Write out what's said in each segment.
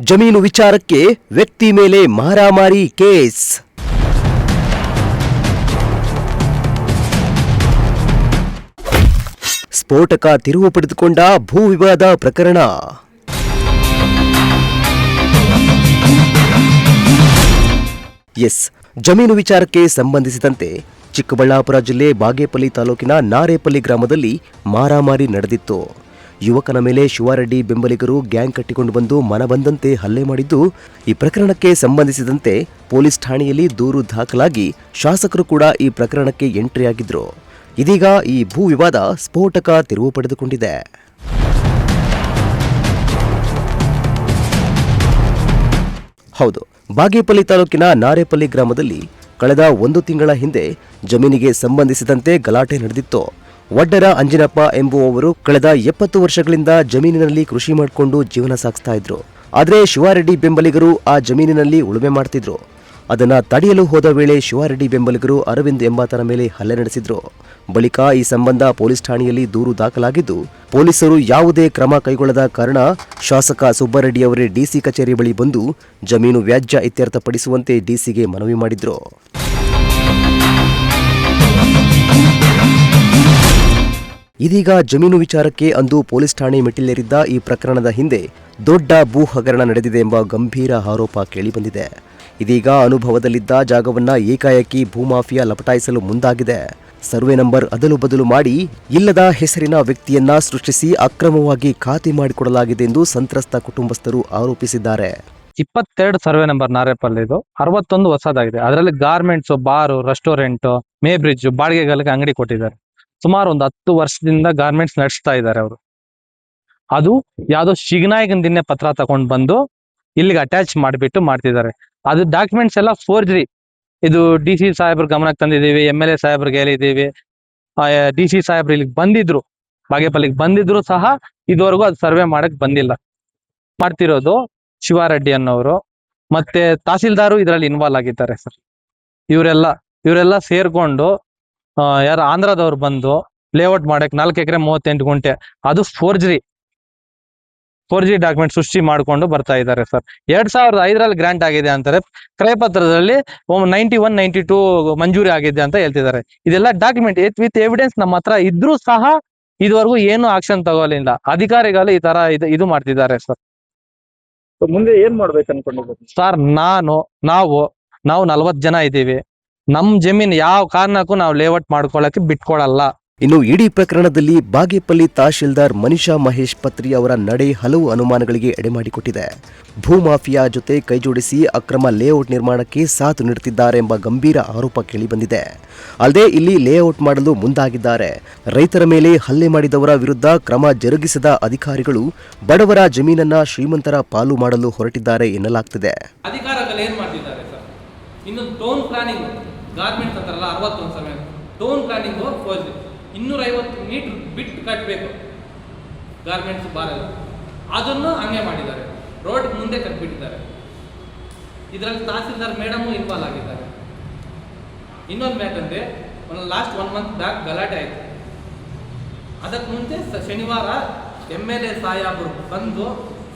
ಜಮೀನು ವಿಚಾರಕ್ಕೆ ವ್ಯಕ್ತಿ ಮೇಲೆ ಮಾರಾಮಾರಿ ಕೇಸ್. ಸ್ಫೋಟಕ ತಿರುವು ಪಡೆದುಕೊಂಡ ಭೂ ವಿವಾದ ಪ್ರಕರಣ. ಜಮೀನು ವಿಚಾರಕ್ಕೆ ಸಂಬಂಧಿಸಿದಂತೆ ಚಿಕ್ಕಬಳ್ಳಾಪುರ ಜಿಲ್ಲೆ ಬಾಗೇಪಲ್ಲಿ ತಾಲೂಕಿನ ನಾರೇಪಲ್ಲಿ ಗ್ರಾಮದಲ್ಲಿ ಮಾರಾಮಾರಿ ನಡೆದಿತ್ತು. ಯುವಕನ ಮೇಲೆ ಶಿವಾರೆಡ್ಡಿ ಬೆಂಬಲಿಗರು ಗ್ಯಾಂಗ್ ಕಟ್ಟಿಕೊಂಡು ಬಂದು ಮನಬಂದಂತೆ ಹಲ್ಲೆ ಮಾಡಿದ್ದು, ಈ ಪ್ರಕರಣಕ್ಕೆ ಸಂಬಂಧಿಸಿದಂತೆ ಪೊಲೀಸ್ ಠಾಣೆಯಲ್ಲಿ ದೂರು ದಾಖಲಾಗಿ ಶಾಸಕರು ಕೂಡ ಈ ಪ್ರಕರಣಕ್ಕೆ ಎಂಟ್ರಿಯಾಗಿದ್ರು. ಇದೀಗ ಈ ಭೂ ವಿವಾದ ಸ್ಫೋಟಕ ತಿರುವು ಪಡೆದುಕೊಂಡಿದೆ. ಹೌದು, ಬಾಗೇಪಲ್ಲಿ ತಾಲೂಕಿನ ನಾರೇಪಲ್ಲಿ ಗ್ರಾಮದಲ್ಲಿ ಕಳೆದ 1 ತಿಂಗಳ ಹಿಂದೆ ಜಮೀನಿಗೆ ಸಂಬಂಧಿಸಿದಂತೆ ಗಲಾಟೆ ನಡೆದಿತ್ತು. ವಡ್ಡರ ಅಂಜಿನಪ್ಪ ಎಂಬುವವರು ಕಳೆದ 70 ವರ್ಷಗಳಿಂದ ಜಮೀನಿನಲ್ಲಿ ಕೃಷಿ ಮಾಡಿಕೊಂಡು ಜೀವನ ಸಾಗಿಸ್ತಾ ಇದ್ರು. ಆದರೆ ಶಿವಾರೆಡ್ಡಿ ಬೆಂಬಲಿಗರು ಆ ಜಮೀನಿನಲ್ಲಿ ಉಳುಮೆ ಮಾಡ್ತಿದ್ರು. ಅದನ್ನ ತಡೆಯಲು ಹೋದ ವೇಳೆ ಶಿವಾರೆಡ್ಡಿ ಬೆಂಬಲಿಗರು ಅರವಿಂದ್ ಎಂಬಾತನ ಮೇಲೆ ಹಲ್ಲೆ ನಡೆಸಿದ್ರು. ಬಳಿಕ ಈ ಸಂಬಂಧ ಪೊಲೀಸ್ ಠಾಣೆಯಲ್ಲಿ ದೂರು ದಾಖಲಾಗಿದ್ದು, ಪೊಲೀಸರು ಯಾವುದೇ ಕ್ರಮ ಕೈಗೊಳ್ಳದ ಕಾರಣ ಶಾಸಕ ಸುಬ್ಬರೆಡ್ಡಿಯವರೇ ಡಿಸಿ ಕಚೇರಿ ಬಳಿ ಬಂದು ಜಮೀನು ವ್ಯಾಜ್ಯ ಇತ್ಯರ್ಥಪಡಿಸುವಂತೆ ಡಿಸಿಗೆ ಮನವಿ ಮಾಡಿದ್ರು. ಇದೀಗ ಜಮೀನು ವಿಚಾರಕ್ಕೆ ಅಂದು ಪೊಲೀಸ್ ಠಾಣೆ ಮೆಟ್ಟಿಲೇರಿದ್ದ ಈ ಪ್ರಕರಣದ ಹಿಂದೆ ದೊಡ್ಡ ಭೂ ಹಗರಣ ನಡೆದಿದೆ ಎಂಬ ಗಂಭೀರ ಆರೋಪ ಕೇಳಿಬಂದಿದೆ. ಇದೀಗ ಅನುಭವದಲ್ಲಿದ್ದ ಜಾಗವನ್ನ ಏಕಾಏಕಿ ಭೂಮಾಫಿಯಾ ಲಪಟಾಯಿಸಲು ಮುಂದಾಗಿದೆ. ಸರ್ವೆ ನಂಬರ್ ಅದಲು ಬದಲು ಮಾಡಿ ಇಲ್ಲದ ಹೆಸರಿನ ವ್ಯಕ್ತಿಯನ್ನ ಸೃಷ್ಟಿಸಿ ಅಕ್ರಮವಾಗಿ ಖಾತೆ ಮಾಡಿಕೊಡಲಾಗಿದೆ ಎಂದು ಸಂತ್ರಸ್ತ ಕುಟುಂಬಸ್ಥರು ಆರೋಪಿಸಿದ್ದಾರೆ. 22 ಸರ್ವೆ ನಂಬರ್ ನಾರೇಪಲ್ಲಿದು 61 ಹೊಸದಾಗಿದೆ. ಅದರಲ್ಲಿ ಗಾರ್ಮೆಂಟ್ಸ್, ಬಾರು, ರೆಸ್ಟೋರೆಂಟ್, ಮೇ ಬ್ರಿಡ್ಜ್ ಬಾಡಿಗೆಗಳಿಗೆ ಅಂಗಡಿ ಕೊಟ್ಟಿದ್ದಾರೆ. ಸುಮಾರು ಒಂದು 10 ವರ್ಷದಿಂದ ಗಾರ್ಮೆಂಟ್ಸ್ ನಡೆಸ್ತಾ ಇದ್ದಾರೆ ಅವರು. ಅದು ಯಾವ್ದೋ ಶಿಗ್ನಾಯಕನ ದಿನ್ನೆ ಪತ್ರ ತಗೊಂಡು ಬಂದು ಇಲ್ಲಿಗೆ ಅಟ್ಯಾಚ್ ಮಾಡಿಬಿಟ್ಟು ಮಾಡ್ತಿದ್ದಾರೆ. ಅದು ಡಾಕ್ಯುಮೆಂಟ್ಸ್ ಎಲ್ಲ ಫೋರ್ಜರಿ. ಇದು ಡಿ.ಸಿ ಸಾಹೇಬ್ರ ಗಮನಕ್ಕೆ ತಂದಿದ್ದೀವಿ, MLA ಸಾಹೇಬ್ರಿಗೆ ಹೇಳಿದ್ದೀವಿ. ಡಿ.ಸಿ ಸಾಹೇಬ್ರು ಇಲ್ಲಿಗೆ ಬಂದಿದ್ರು, ಬಾಗೇಪಲ್ಲಿಗೆ ಬಂದಿದ್ರು ಸಹ ಇದುವರೆಗೂ ಅದು ಸರ್ವೆ ಮಾಡಕ್ ಬಂದಿಲ್ಲ. ಮಾಡ್ತಿರೋದು ಶಿವಾರೆಡ್ಡಿ ಅನ್ನೋರು ಮತ್ತೆ ತಹಸೀಲ್ದಾರು ಇದರಲ್ಲಿ ಇನ್ವಾಲ್ವ್ ಆಗಿದ್ದಾರೆ ಸರ್. ಇವರೆಲ್ಲ ಸೇರ್ಕೊಂಡು ಯಾರು ಆಂಧ್ರದವ್ರು ಬಂದು ಲೇಔಟ್ ಮಾಡಕ್ 4 ಎಕರೆ 38 ಗುಂಟೆ ಅದು ಫೋರ್ಜರಿ ಡಾಕ್ಯುಮೆಂಟ್ ಸೃಷ್ಟಿ ಮಾಡ್ಕೊಂಡು ಬರ್ತಾ ಇದ್ದಾರೆ ಸರ್. 2005ರಲ್ಲಿ ಗ್ರಾಂಟ್ ಆಗಿದೆ ಅಂತಾರೆ, ಕ್ರಯಪತ್ರದಲ್ಲಿ 91, 92 ಮಂಜೂರಿ ಆಗಿದೆ ಅಂತ ಹೇಳ್ತಿದ್ದಾರೆ. ಇದೆಲ್ಲ ಡಾಕ್ಯುಮೆಂಟ್ ವಿತ್ ಎವಿಡೆನ್ಸ್ ನಮ್ಮ ಹತ್ರ ಇದ್ರೂ ಸಹ ಇದುವರೆಗೂ ಏನು ಆಕ್ಷನ್ ತಗೊಳ್ಳಿಲ್ಲ. ಅಧಿಕಾರಿಗಳು ಈ ತರ ಇದು ಮಾಡ್ತಿದ್ದಾರೆ ಸರ್. ಮುಂದೆ ಏನ್ ಮಾಡ್ಬೇಕು ಅನ್ಕೊಂಡಿದ್ದೀರಿ ಸರ್? ನಾವು 40 ಜನ ಇದ್ದೀವಿ. ನಮ್ ಜಮೀನ್ ಯಾವ ಕಾರಣಕ್ಕೂ ನಾವು ಲೇಔಟ್ ಮಾಡ್ಕೊಳ್ಳಕ್ಕೆ ಬಿಟ್ಕೊಡಲ್ಲ. ಇನ್ನು ಇಡೀ ಪ್ರಕರಣದಲ್ಲಿ ಬಾಗೇಪಲ್ಲಿ ತಹಶೀಲ್ದಾರ್ ಮನಿಷಾ ಮಹೇಶ್ ಪತ್ರಿ ಅವರ ನಡೆ ಹಲವು ಅನುಮಾನಗಳಿಗೆ ಎಡೆಮಾಡಿಕೊಟ್ಟಿದೆ. ಭೂಮಾಫಿಯಾ ಜೊತೆ ಕೈಜೋಡಿಸಿ ಅಕ್ರಮ ಲೇಔಟ್ ನಿರ್ಮಾಣಕ್ಕೆ ಸಾಥ್ ನೀಡುತ್ತಿದ್ದಾರೆ ಎಂಬ ಗಂಭೀರ ಆರೋಪ ಕೇಳಿಬಂದಿದೆ. ಅಲ್ಲದೆ ಇಲ್ಲಿ ಲೇಔಟ್ ಮಾಡಲು ಮುಂದಾಗಿದ್ದಾರೆ. ರೈತರ ಮೇಲೆ ಹಲ್ಲೆ ಮಾಡಿದವರ ವಿರುದ್ಧ ಕ್ರಮ ಜರುಗಿಸದ ಅಧಿಕಾರಿಗಳು ಬಡವರ ಜಮೀನನ್ನ ಶ್ರೀಮಂತರ ಪಾಲು ಮಾಡಲು ಹೊರಟಿದ್ದಾರೆ ಎನ್ನಲಾಗ್ತಿದೆ. ಅಧಿಕಾರಿಗಳು ಏನ್ ಮಾಡ್ತಿದ್ದಾರೆ ಸರ್? ಇನ್ನು ಟೌನ್ ಪ್ಲಾನಿಂಗ್ ಗಾರ್ಮೆಂಟ್ಸ್ ಅಂತಾರಲ್ಲ 61 ಸರ್ವೆ ಟೌನ್ ಪ್ಲಾನಿಂಗ್ 250 ಮೀಟರ್ ಬಿಟ್ಟು ಕಟ್ಟಬೇಕು ಗಾರ್ಮೆಂಟ್ಸ್ ಬಾರೆಲ್ಲ, ಅದನ್ನು ಹಂಗೆ ಮಾಡಿದ್ದಾರೆ. ರೋಡ್ ಮುಂದೆ ಕಟ್ಬಿಟ್ಟಿದ್ದಾರೆ. ಇದರಲ್ಲಿ ತಹಸೀಲ್ದಾರ್ ಮೇಡಮು ಇನ್ವಾಲ್ವ್ ಆಗಿದ್ದಾರೆ. ಇನ್ನೊಂದು ಮ್ಯಾಟ್ ಅಂದ್ರೆ ಲಾಸ್ಟ್ 1 ಮಂತ್ ಬ್ಯಾಕ್ ಗಲಾಟೆ ಆಯಿತು. ಅದಕ್ಕೆ ಮುಂಚೆ ಶನಿವಾರ MLA ಸಾಹೇಬರು ಬಂದು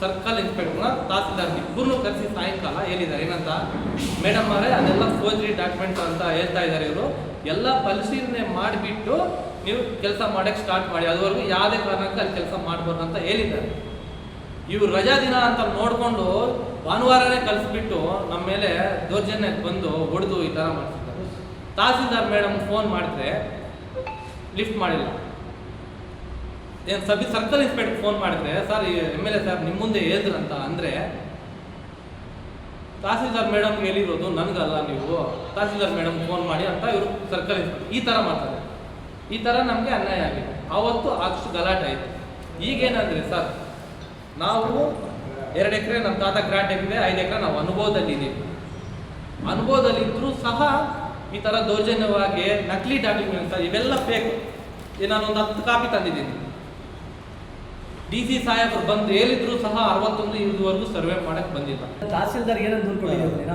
ಸರ್ಕಲ್ ಇನ್ಸ್ಪೆಕ್ಟರ್ ತಹಸೀಲ್ದಾರ್ ಇಬ್ಬರನ್ನು ಕರೆಸಿ ಸಾಯಂಕಾಲ ಹೇಳಿದ್ದಾರೆ ಏನಂತ, ಮೇಡಮ್ ಅವರೇ ಅದೆಲ್ಲ ಫೋರ್ಜರಿ ಡಾಕ್ಯುಮೆಂಟ್ಸ್ ಅಂತ ಹೇಳ್ತಾ ಇದ್ದಾರೆ. ಇವರು ಎಲ್ಲ ಪರಿಶೀಲನೆ ಮಾಡಿಬಿಟ್ಟು ನೀವು ಕೆಲಸ ಮಾಡಕ್ಕೆ ಸ್ಟಾರ್ಟ್ ಮಾಡಿ, ಅದುವರೆಗೂ ಯಾವುದೇ ಕಾರಣಕ್ಕೆ ಅಲ್ಲಿ ಕೆಲಸ ಮಾಡಬಾರ್ದು ಅಂತ ಹೇಳಿದ್ದಾರೆ. ಇವರು ರಜಾ ದಿನ ಅಂತ ನೋಡಿಕೊಂಡು ಭಾನುವಾರನೇ ಕಳಿಸ್ಬಿಟ್ಟು ನಮ್ಮ ಮೇಲೆ ದೌರ್ಜನ್ಯಕ್ಕೆ ಬಂದು ಹೊಡೆದು ಈ ಥರ ಮಾಡ್ತಿದ್ದಾರೆ. ತಹಸೀಲ್ದಾರ್ ಮೇಡಮ್ ಫೋನ್ ಮಾಡಿದ್ರೆ ಲಿಫ್ಟ್ ಮಾಡಿಲ್ಲ. ಏನು ಸರ್ಕಲ್ ಇನ್ಸ್ಪೆಕ್ಟರ್ ಫೋನ್ ಮಾಡಿದ್ರೆ, ಸರ್ MLA ಸಾಹೇಬ್ ನಿಮ್ಮ ಮುಂದೆ ಹೇಳಿದ್ರಂತ ಅಂದರೆ, ತಹಸೀಲ್ದಾರ್ ಮೇಡಮ್ಗೆ ಹೇಳಿರೋದು ನನಗಲ್ಲ, ನೀವು ತಹಸೀಲ್ದಾರ್ ಮೇಡಮ್ ಫೋನ್ ಮಾಡಿ ಅಂತ ಇವರು ಸರ್ಕಲ್ ಇನ್ಸ್ಪೆಕ್ಟರ್ ಈ ಥರ ಮಾಡ್ತಾರೆ. ಈ ಥರ ನಮಗೆ ಅನ್ಯಾಯ ಆಗಿದೆ. ಆವತ್ತು ಅಷ್ಟು ಗಲಾಟೆ ಆಯಿತು. ಈಗೇನಂದರೆ ಸರ್, ನಾವು 2 ಎಕರೆ ನಮ್ಮ ತಾತ ಗ್ರಾಂಟ್ ಆಗಿದೆ, 5 ಎಕರೆ ನಾವು ಅನುಭವದಲ್ಲಿದ್ದೀವಿ. ಅನುಭವದಲ್ಲಿದ್ದರೂ ಸಹ ಈ ಥರ ದೌರ್ಜನ್ಯವಾಗಿ ನಕಲಿ ಡಾಕ್ಯುಮೆಂಟ್ಸ್ ಇವೆಲ್ಲ ಫೇಕ್. ನಾನೊಂದು 10 ಕಾಪಿ ತಂದಿದ್ದೀನಿ. DC ಸಾಹೇಬರು ಬಂದು ಹೇಳಿದ್ರು ಸಹ 61 ಇದುವರೆಗೂ ಸರ್ವೆ ಮಾಡಕ್ ಬಂದಿಲ್ಲ. ತಹಸೀಲ್ದಾರ್ ಏನಂತ ದೂರು ಕೊಟ್ಟಿದ್ದೀರಿ?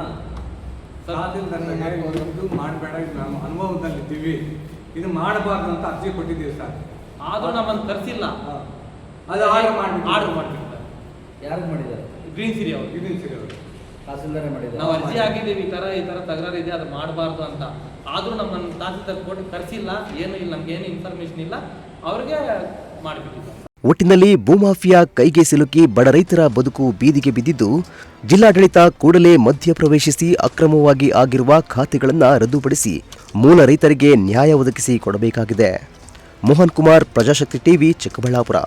ತಹಸೀಲ್ದಾರ್ ಮಾಡಬೇಡ, ನಾವು ಅನುಭವದಲ್ಲಿದ್ದೀವಿ, ಇದು ಮಾಡಬಾರ್ದು ಅಂತ ಅರ್ಜಿ ಕೊಟ್ಟಿದ್ದೀವಿ ಸರ್. ಆದ್ರೂ ನಮ್ಮನ್ನು ಕರೆಸಿಲ್ಲ. ಅದು ಆರ್ಡರ್ ಮಾಡಿಬಿಟ್ಟು ಯಾರು ಮಾಡಿದ್ದಾರೆ? ಗ್ರೀನ್ ಸಿರಿ ಅವರು. ಇದೀನಿ ಸರಿ ಅವರು. ತಹಸೀಲ್ದಾರೇ ಮಾಡಿದ್ದಾರೆ. ನಾವು ಅರ್ಜಿ ಹಾಕಿದ್ದೀವಿ ಈ ಥರ ತಕರಾರು ಇದೆ ಅದು ಮಾಡಬಾರ್ದು ಅಂತ, ಆದರೂ ನಮ್ಮನ್ನು ತಹಸೀಲ್ದಾರ್ ಕೋರ್ಟ್ ಕರೆಸಿಲ್ಲ, ಏನು ಇಲ್ಲ, ನಮ್ಗೇನು ಇನ್ಫಾರ್ಮೇಶನ್ ಇಲ್ಲ, ಅವ್ರಿಗೆ ಮಾಡಿಬಿಟ್ಟಿದ್ದಾರೆ. ಒಟ್ಟಿನಲ್ಲಿ ಭೂಮಾಫಿಯಾ ಕೈಗೆ ಸಿಲುಕಿ ಬಡ ರೈತರ ಬದುಕು ಬೀದಿಗೆ ಬಿದ್ದಿದ್ದು, ಜಿಲ್ಲಾಡಳಿತ ಕೂಡಲೇ ಮಧ್ಯಪ್ರವೇಶಿಸಿ ಅಕ್ರಮವಾಗಿ ಆಗಿರುವ ಖಾತೆಗಳನ್ನು ರದ್ದುಪಡಿಸಿ ಮೂಲ ರೈತರಿಗೆ ನ್ಯಾಯ ಒದಗಿಸಿ ಕೊಡಬೇಕಾಗಿದೆ. ಮೋಹನ್ ಕುಮಾರ್, ಪ್ರಜಾಶಕ್ತಿ ಟಿವಿ, ಚಿಕ್ಕಬಳ್ಳಾಪುರ.